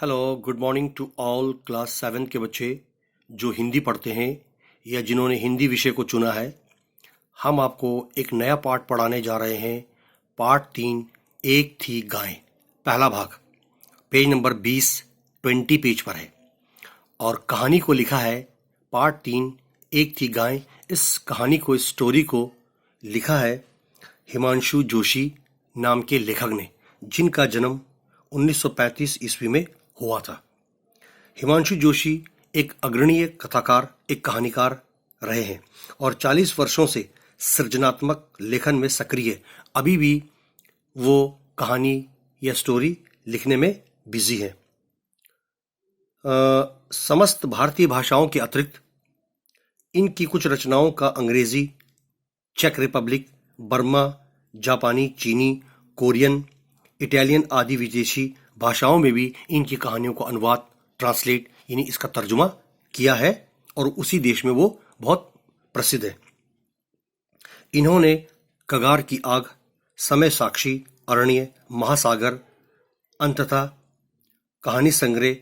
Hello, good morning to all class 7 के बच्चे जो हिंदी पढ़ते हैं या जिन्होंने हिंदी विषय को चुना है। हम आपको एक नया पाठ पढ़ाने जा रहे हैं। पाठ 3, एक थी गाय, पहला भाग, पेज नंबर 20 पेज पर है और कहानी को लिखा है। पाठ 3, एक थी गाय, इस कहानी को, इस स्टोरी को लिखा है हिमांशु जोशी नाम के लेखक ने, जिनका जन्म 1935 ईस्वी में हुआ था। हिमांशु जोशी एक अग्रणीय कथाकार, एक कहानीकार रहे हैं और 40 वर्षों से सृजनात्मक लेखन में सक्रिय। अभी भी वो कहानी या स्टोरी लिखने में बिजी है। समस्त भारतीय भाषाओं के अतिरिक्त इनकी कुछ रचनाओं का अंग्रेजी, चेक रिपब्लिक, बर्मा, जापानी, चीनी, कोरियन, इटालियन आदि विदेशी भाषाओं में भी इनकी कहानियों को अनुवाद, ट्रांसलेट यानी इसका तर्जुमा किया है और उसी देश में वो बहुत प्रसिद्ध है। इन्होंने कगार की आग, समय साक्षी, अरण्य, महासागर, अंततः कहानी संग्रह,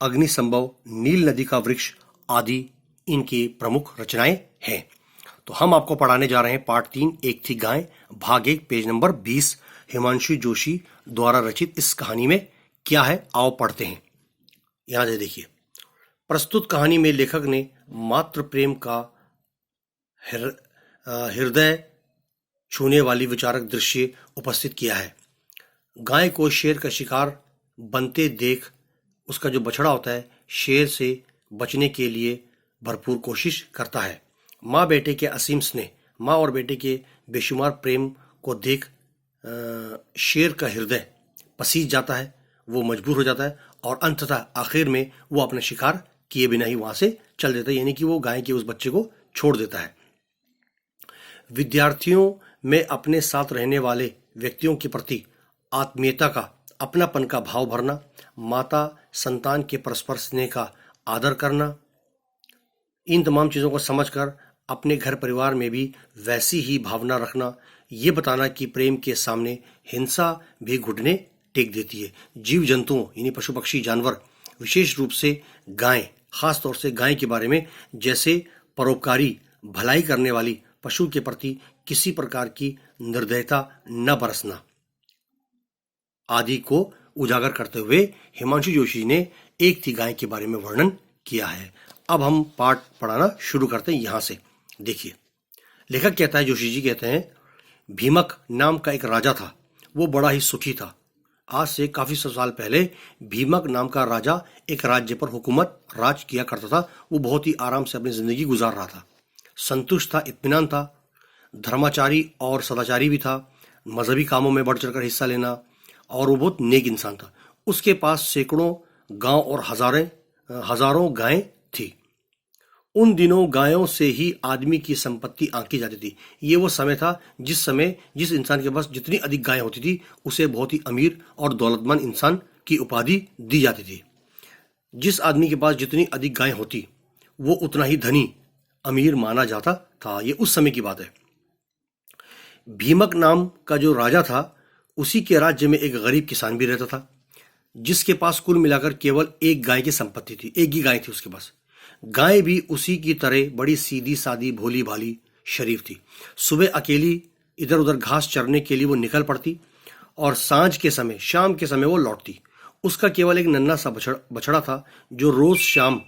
अग्नि संभव, नील नदी का वृक्ष आदि इनकी प्रमुख रचनाएं हैं। तो हम आपको पढ़ाने जा रहे हैं पाठ 3, एक थी गाय, भाग 1, पेज नंबर 20, हिमांशु जोशी द्वारा रचित इस कहानी में क्या है, आओ पढ़ते हैं। यहां से देखिए, प्रस्तुत कहानी में लेखक ने मातृ प्रेम का हृदय छूने वाली विचारक दृश्य उपस्थित किया है। गाय को शेर का शिकार बनते देख उसका जो बछड़ा होता है शेर से बचने के लिए भरपूर कोशिश करता है। माँ बेटे के असीम स्नेह, माँ और बेटे के बेशुमार प्रेम को देख शेर का हृदय पसीज जाता है, वो मजबूर हो जाता है और अंततः आखिर में वो अपना शिकार किए बिना ही वहां से चल देता है, यानी कि वो गाय के उस बच्चे को छोड़ देता है। विद्यार्थियों में अपने साथ रहने वाले व्यक्तियों के प्रति आत्मीयता का, अपनापन का भाव भरना, माता संतान के परस्पर स्नेह का आदर करना, इन तमाम चीज़ों को समझकर अपने घर परिवार में भी वैसी ही भावना रखना, ये बताना कि प्रेम के सामने हिंसा भी घुटने टेक देती है। जीव जंतुओं यानी पशु पक्षी जानवर, विशेष रूप से गाय, खास तौर से गाय के बारे में, जैसे परोपकारी, भलाई करने वाली पशु के प्रति किसी प्रकार की निर्दयता न बरसना आदि को उजागर करते हुए हिमांशु जोशी ने एक थी गाय के बारे में वर्णन किया है। अब हम पाठ पढ़ाना शुरू करते हैं। यहां से देखिए, लेखक कहता है, जोशी जी कहते हैं, भीमक नाम का एक राजा था। वो बड़ा ही सुखी था। आज से काफी सौ साल पहले भीमक नाम का राजा एक राज्य पर हुकूमत राज किया करता था। वो बहुत ही आराम से अपनी जिंदगी गुजार रहा था, संतुष्ट था, इत्मीनान था, धर्माचारी और सदाचारी भी था, मजहबी कामों में बढ़ चढ़कर हिस्सा लेना, और वो बहुत नेक इंसान था। उसके पास सैकड़ों गांव और हजारों गायें थी। उन दिनों गायों से ही आदमी की संपत्ति आंकी जाती थी। ये वो समय था जिस इंसान के पास जितनी अधिक गायें होती थी उसे बहुत ही अमीर और दौलतमंद इंसान की उपाधि दी जाती थी। जिस आदमी के पास जितनी अधिक गायें होती वो उतना ही धनी, अमीर माना जाता था। ये उस समय की बात है। भीमक नाम का जो राजा था, उसी के राज्य में एक गरीब किसान भी रहता था, जिसके पास कुल मिलाकर केवल एक गाय की संपत्ति थी। एक ही गाय थी उसके पास। गाय भी उसी की तरह बड़ी सीधी सादी, भोली भाली, शरीफ थी। सुबह अकेली इधर उधर घास चरने के लिए वो निकल पड़ती और सांझ के समय, शाम के समय वो लौटती। उसका केवल एक नन्हा सा बछड़ा था, जो रोज शाम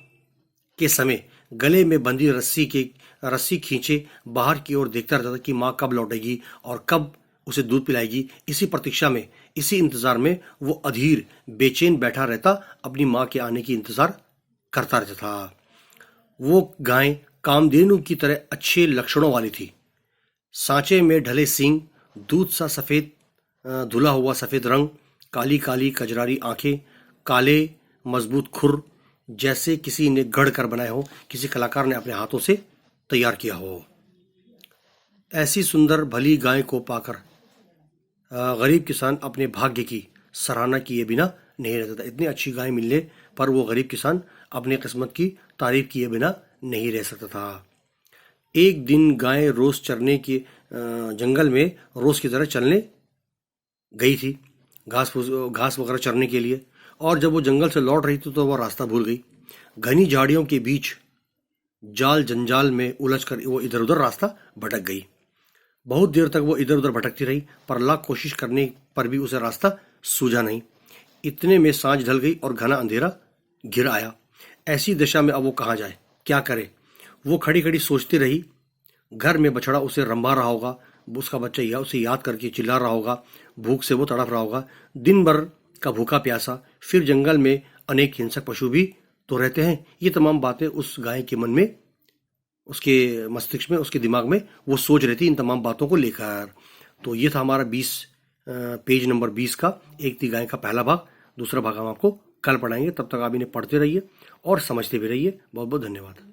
के समय गले में बंधी रस्सी खींचे बाहर की ओर देखता रहता था कि माँ कब लौटेगी और कब उसे दूध पिलाएगी। इसी प्रतीक्षा में, इसी इंतजार में वो अधीर बेचैन बैठा रहता, अपनी माँ के आने की इंतजार करता रहता था। वो गाय कामधेनु की तरह अच्छे लक्षणों वाली थी। सांचे में ढले सींग, दूध सा सफेद धुला हुआ सफेद रंग, काली काली कजरारी आंखें, काले मजबूत खुर, जैसे किसी ने गढ़ कर बनाए हो, किसी कलाकार ने अपने हाथों से तैयार किया हो। ऐसी सुंदर भली गाय को पाकर गरीब किसान अपने भाग्य की सराहना किए बिना नहीं रहता था। इतनी अच्छी गाय मिलने पर वो गरीब किसान अपनी किस्मत की तारीफ किए बिना नहीं रह सकता था। एक दिन गाय रोज चरने के जंगल में रोज की तरह चलने गई थी, घास वगैरह चरने के लिए। और जब वो जंगल से लौट रही थी तो वह रास्ता भूल गई। घनी झाड़ियों के बीच जाल जंजाल में उलझकर वो इधर उधर रास्ता भटक गई। बहुत देर तक वो इधर उधर भटकती रही, पर लाख कोशिश करने पर भी उसे रास्ता सूझा नहीं। इतने में सांझ ढल गई और घना अंधेरा घिर आया। ऐसी दशा में अब वो कहाँ जाए, क्या करे? वो खड़ी खड़ी सोचती रही। घर में बछड़ा उसे रंभा रहा होगा, उसका बच्चा या उसे याद करके चिल्ला रहा होगा, भूख से वो तड़प रहा होगा, दिन भर का भूखा प्यासा। फिर जंगल में अनेक हिंसक पशु भी तो रहते हैं। ये तमाम बातें उस गाय के मन में, उसके मस्तिष्क में, उसके दिमाग में वो सोच रही थी इन तमाम बातों को लेकर। तो ये था हमारा पेज नंबर 20 का एक थी गाय का पहला भाग। दूसरा भाग हम आपको कल पढ़ाएंगे। तब तक आप इन्हें पढ़ते रहिए और समझते भी रहिए। बहुत बहुत धन्यवाद।